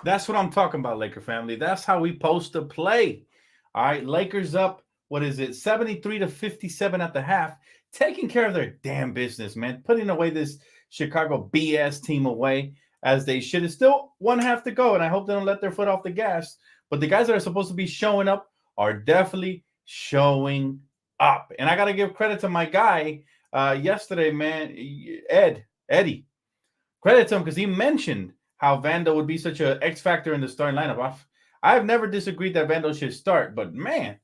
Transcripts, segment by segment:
That's what I'm talking about, Laker family. That's how we supposed to play. All right, Lakers up. What is it? 73-57 at the half, taking care of their damn business, man. Putting away this Chicago BS team away as they should. It's still one half to go, and I hope they don't let their foot off the gas. But the guys that are supposed to be showing up are definitely showing up. And I got to give credit to my guy yesterday, man, Eddie. Credit to him because he mentioned how Vando would be such an X factor in the starting lineup. I've never disagreed that Vando should start, but man,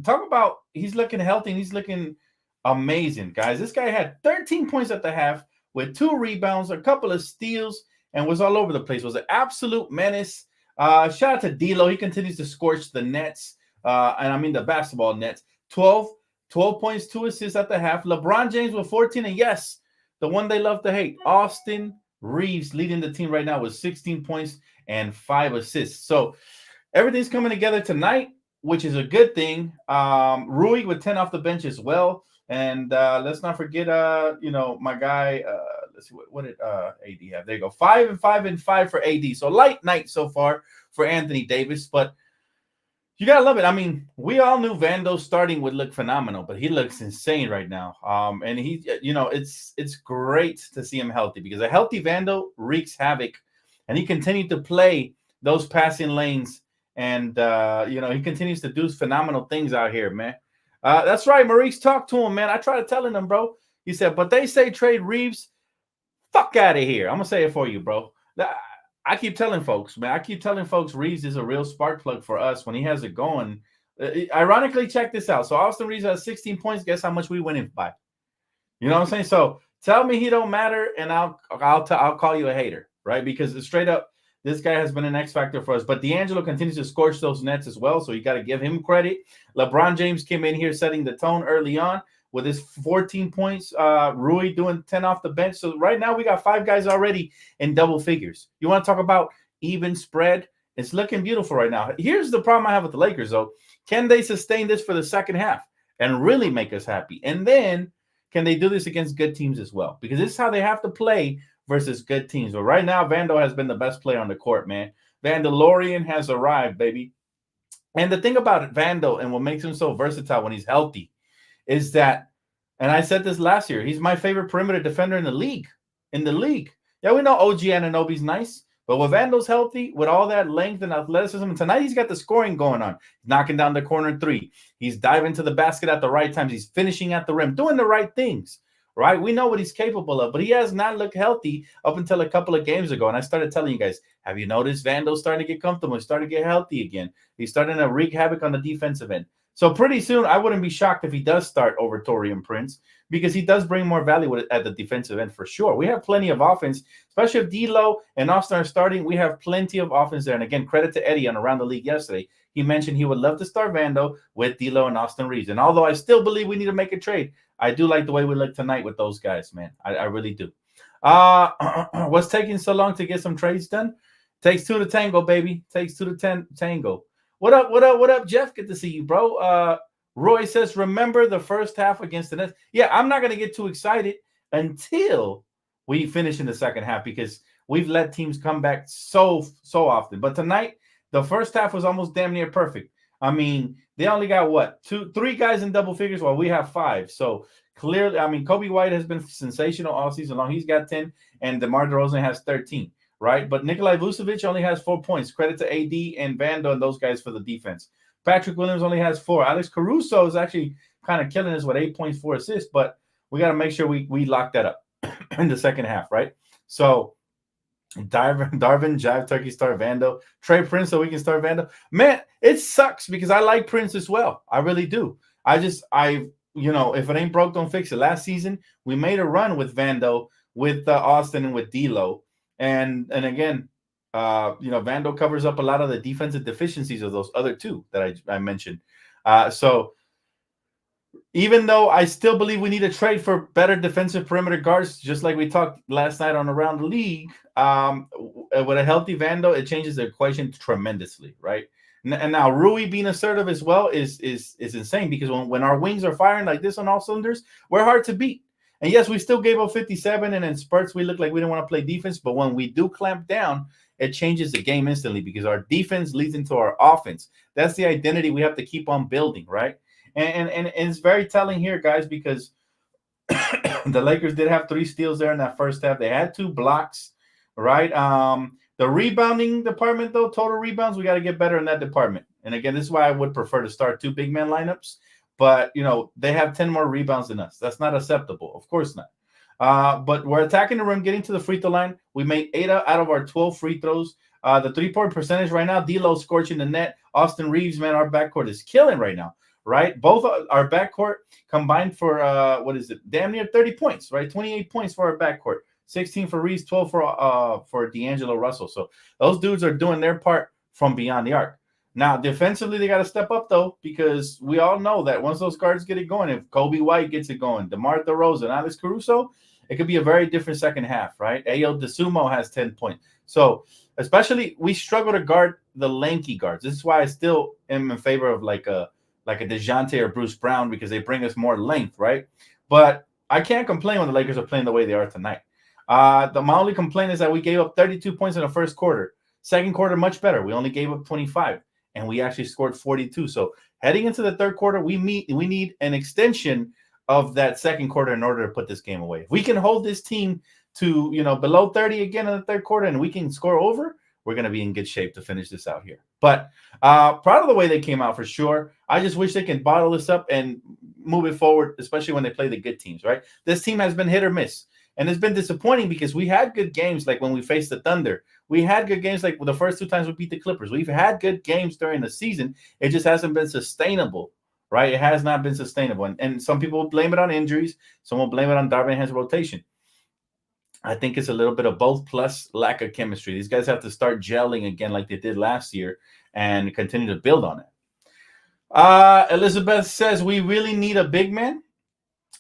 talk about he's looking healthy and he's looking amazing, guys. This guy had 13 points at the half with 2 rebounds, a couple of steals, and was all over the place. Was an absolute menace. Shout out to D'Lo. He continues to scorch the nets, and I mean the basketball nets. 12 points, 2 assists at the half. LeBron James with 14, and yes, the one they love to hate, Austin Reeves leading the team right now with 16 points and 5 assists. So everything's coming together tonight, which is a good thing. Rui with 10 off the bench as well. And let's not forget, my guy. Let's see what did AD have? There you go, 5 and 5 and 5 for AD. So light night so far for Anthony Davis, but you gotta love it. I mean, we all knew Vando starting would look phenomenal, but he looks insane right now. And it's great to see him healthy because a healthy Vando wreaks havoc, and he continued to play those passing lanes, and he continues to do phenomenal things out here, man. That's right, Maurice. Talked to him, man. I tried telling him, bro. He said, but they say trade Reeves. Fuck out of here. I'm gonna say it for you, bro. I keep telling folks, man. I keep telling folks Reeves is a real spark plug for us when he has it going. Ironically, check this out. So Austin Reeves has 16 points. Guess how much we winning by? You know what I'm saying? So tell me he don't matter, and I'll call you a hater, right? Because straight up, this guy has been an X factor for us. But D'Angelo continues to scorch those nets as well, so you got to give him credit. LeBron James came in here setting the tone early on with his 14 points. Rui doing 10 off the bench. So right now we got 5 guys already in double figures. You want to talk about even spread? It's looking beautiful right now. Here's the problem I have with the Lakers, though. Can they sustain this for the second half and really make us happy? And then can they do this against good teams as well? Because this is how they have to play versus good teams. But right now, Vando has been the best player on the court, man. Vandalorian has arrived, baby. And the thing about Vando and what makes him so versatile when he's healthy is that, and I said this last year, he's my favorite perimeter defender in the league. Yeah, we know OG Anunoby's nice, but when Vando's healthy, with all that length and athleticism, and tonight he's got the scoring going on. He's knocking down the corner 3. He's diving to the basket at the right times. He's finishing at the rim, doing the right things, right? We know what he's capable of, but he has not looked healthy up until a couple of games ago. And I started telling you guys, have you noticed Vando's starting to get comfortable? He's starting to get healthy again. He's starting to wreak havoc on the defensive end. So pretty soon, I wouldn't be shocked if he does start over Taurean Prince because he does bring more value at the defensive end for sure. We have plenty of offense, especially if D'Lo and Austin are starting. We have plenty of offense there. And again, credit to Eddie on Around the League yesterday. He mentioned he would love to start Vando with D'Lo and Austin Reeves. And although I still believe we need to make a trade, I do like the way we look tonight with those guys, man. I really do. What's taking so long to get some trades done? Takes 2 to tango, baby. Takes 2 to tango. What up, Jeff? Good to see you, bro. Roy says, remember the first half against the Nets? Yeah, I'm not going to get too excited until we finish in the second half because we've let teams come back so often. But tonight, the first half was almost damn near perfect. I mean, they only got, 3 guys in double figures while we have 5. So clearly, I mean, Kobe White has been sensational all season long. He's got 10, and DeMar DeRozan has 13. Right, but Nikolai Vucevic only has 4 points. Credit to AD and Vando and those guys for the defense. Patrick Williams only has 4. Alex Caruso is actually kind of killing us with 8 points, 4 assists, but we got to make sure we lock that up in the second half, right? So Darvin, Jive Turkey start Vando, Trey Prince so we can start Vando. Man, it sucks because I like Prince as well. I really do. If it ain't broke, don't fix it. Last season we made a run with Vando, with Austin, and with D'Lo. And again, Vando covers up a lot of the defensive deficiencies of those other 2 that I mentioned. So even though I still believe we need a trade for better defensive perimeter guards, just like we talked last night on Around the League, with a healthy Vando, it changes the equation tremendously, right? And now Rui being assertive as well is insane because when our wings are firing like this on all cylinders, we're hard to beat. And yes, we still gave up 57, and in spurts we look like we didn't want to play defense. But when we do clamp down, it changes the game instantly because our defense leads into our offense. That's the identity we have to keep on building, right? And it's very telling here, guys, because the Lakers did have 3 steals there in that first half. They had 2 blocks, right? The rebounding department, though, total rebounds, we got to get better in that department. And again, this is why I would prefer to start 2 big man lineups. But, they have 10 more rebounds than us. That's not acceptable. Of course not. But we're attacking the rim, getting to the free throw line. We made 8 out of our 12 free throws. The 3-point percentage right now, D'Lo scorching the net. Austin Reeves, man, our backcourt is killing right now, right? Both our backcourt combined for, damn near 30 points, right? 28 points for our backcourt. 16 for Reeves, 12 for D'Angelo Russell. So those dudes are doing their part from beyond the arc. Now, defensively, they got to step up, though, because we all know that once those guards get it going, if Kobe White gets it going, DeMar DeRozan, Alex Caruso, it could be a very different second half, right? Ayo DeSumo has 10 points. So, especially, we struggle to guard the lanky guards. This is why I still am in favor of like a DeJounte or Bruce Brown because they bring us more length, right? But I can't complain when the Lakers are playing the way they are tonight. My only complaint is that we gave up 32 points in the first quarter. Second quarter, much better. We only gave up 25. And we actually scored 42. So heading into the third quarter, we need an extension of that second quarter in order to put this game away. If we can hold this team to, below 30 again in the third quarter and we can score over, we're going to be in good shape to finish this out here. But proud of the way they came out for sure. I just wish they can bottle this up and move it forward, especially when they play the good teams, right? This team has been hit or miss. And it's been disappointing because we had good games like when we faced the Thunder. We had good games like the first 2 times we beat the Clippers. We've had good games during the season. It just hasn't been sustainable, right? It has not been sustainable. And some people blame it on injuries. Some will blame it on Darvin Ham's rotation. I think it's a little bit of both plus lack of chemistry. These guys have to start gelling again like they did last year and continue to build on it. Elizabeth says, we really need a big man.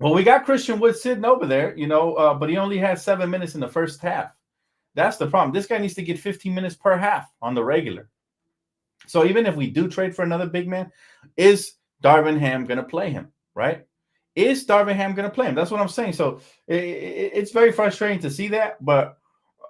Well, we got Christian Wood sitting over there, but he only had 7 minutes in the first half. That's the problem. This guy needs to get 15 minutes per half on the regular. So even if we do trade for another big man, is Darvin Ham going to play him, right? Is Darvin Ham going to play him? That's what I'm saying. So it's very frustrating to see that. But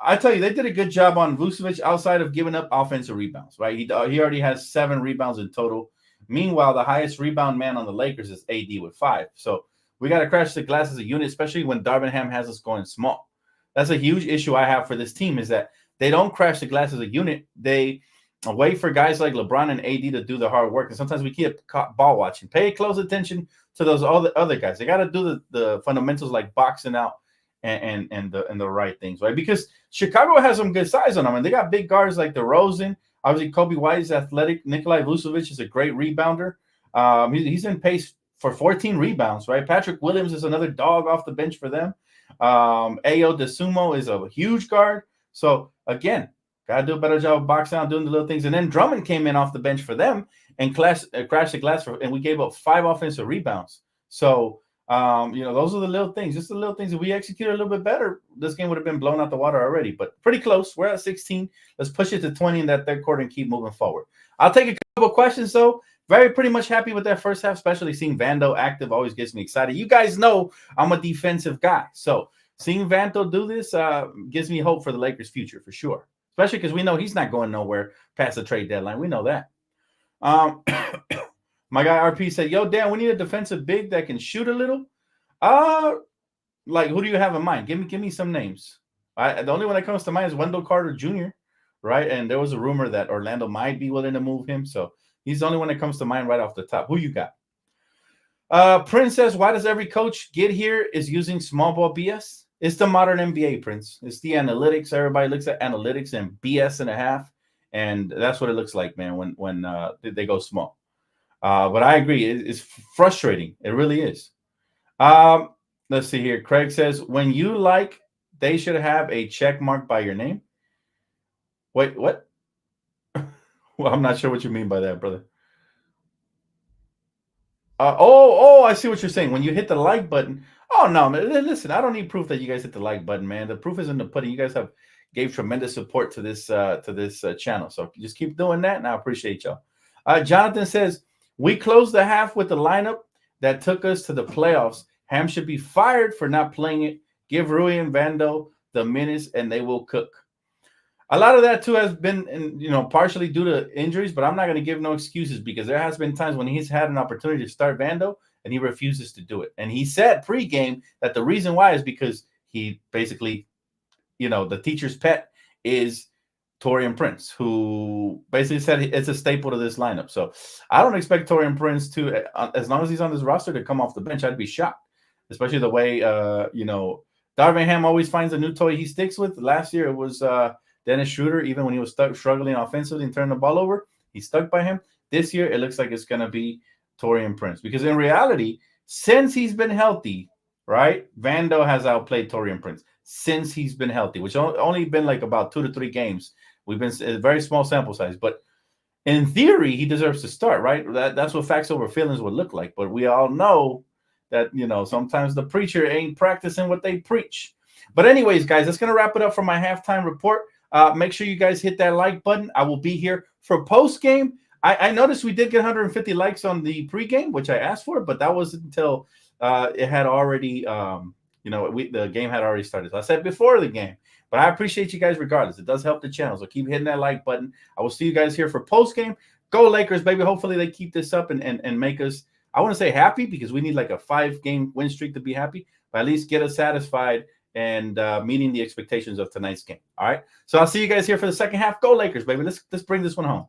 I tell you, they did a good job on Vucevic outside of giving up offensive rebounds, right? He already has 7 rebounds in total. Meanwhile, the highest rebound man on the Lakers is AD with 5. So we got to crash the glass as a unit, especially when Darvin Ham has us going small. That's a huge issue I have for this team is that they don't crash the glass as a unit. They wait for guys like LeBron and AD to do the hard work. And sometimes we keep ball watching. Pay close attention to those other guys. They got to do the fundamentals like boxing out and the right things, right? Because Chicago has some good size on them. And they got big guards like DeRozan. Obviously, Kobe White is athletic. Nikolai Vucevic is a great rebounder. He's in pace for 14 rebounds, right? Patrick Williams is another dog off the bench for them. Ayo DeSumo is a huge guard. So, again, got to do a better job of boxing out, doing the little things. And then Drummond came in off the bench for them and crashed the glass, and we gave up 5 offensive rebounds. So, those are the little things. Just the little things. If we execute a little bit better, this game would have been blown out the water already. But pretty close. We're at 16. Let's push it to 20 in that third quarter and keep moving forward. I'll take a couple of questions, though. Pretty much happy with that first half, especially seeing Vando active always gets me excited. You guys know I'm a defensive guy. So seeing Vando do this gives me hope for the Lakers' future for sure, especially because we know he's not going nowhere past the trade deadline. We know that. My guy RP said, yo, Dan, we need a defensive big that can shoot a little. Like, who do you have in mind? Give me some names. The only one that comes to mind is Wendell Carter Jr., right? And there was a rumor that Orlando might be willing to move him. So he's the only one that comes to mind right off the top. Who you got? Prince says, why does every coach get here is using small ball BS? It's the modern NBA, Prince. It's the analytics. Everybody looks at analytics and BS and a half. And that's what it looks like, man, when they go small. But I agree. It's frustrating. It really is. Let's see here. Craig says, when you like, they should have a check mark by your name. Wait, what? Well, I'm not sure what you mean by that, brother. I see what you're saying. When you hit the like button. Oh, no, man. Listen, I don't need proof that you guys hit the like button, man. The proof is in the pudding. You guys gave tremendous support to this channel. So just keep doing that, and I appreciate y'all. Jonathan says, we closed the half with the lineup that took us to the playoffs. Ham should be fired for not playing it. Give Rui and Vando the minutes, and they will cook. A lot of that too has been, partially due to injuries, but I'm not going to give no excuses because there has been times when he's had an opportunity to start Vando and he refuses to do it. And he said pregame that the reason why is because he basically, the teacher's pet is Torian Prince, who basically said it's a staple to this lineup. So I don't expect Torian Prince to, as long as he's on this roster, to come off the bench. I'd be shocked, especially the way, Darvin Ham always finds a new toy he sticks with. Last year it was Dennis Schroeder, even when he was struggling offensively and turning the ball over, he stuck by him. This year, it looks like it's going to be Torian Prince because in reality, since he's been healthy, right, Vando has outplayed Torian Prince since he's been healthy, which only been like about 2 to 3 games. We've been a very small sample size, but in theory, he deserves to start, right? That's what facts over feelings would look like. But we all know that, sometimes the preacher ain't practicing what they preach. But anyways, guys, that's going to wrap it up for my halftime report. Make sure you guys hit that like button. I will be here for post game. I noticed we did get 150 likes on the pregame, which I asked for, but that wasn't until it had already, the game had already started. So I said before the game, but I appreciate you guys regardless. It does help the channel, so keep hitting that like button. I will see you guys here for post game. Go Lakers, baby! Hopefully they keep this up and make us, I want to say happy because we need like a 5-game win streak to be happy, but at least get us satisfied and meeting the expectations of tonight's game. All right. So I'll see you guys here for the second half. Go Lakers, baby. Let's bring this one home.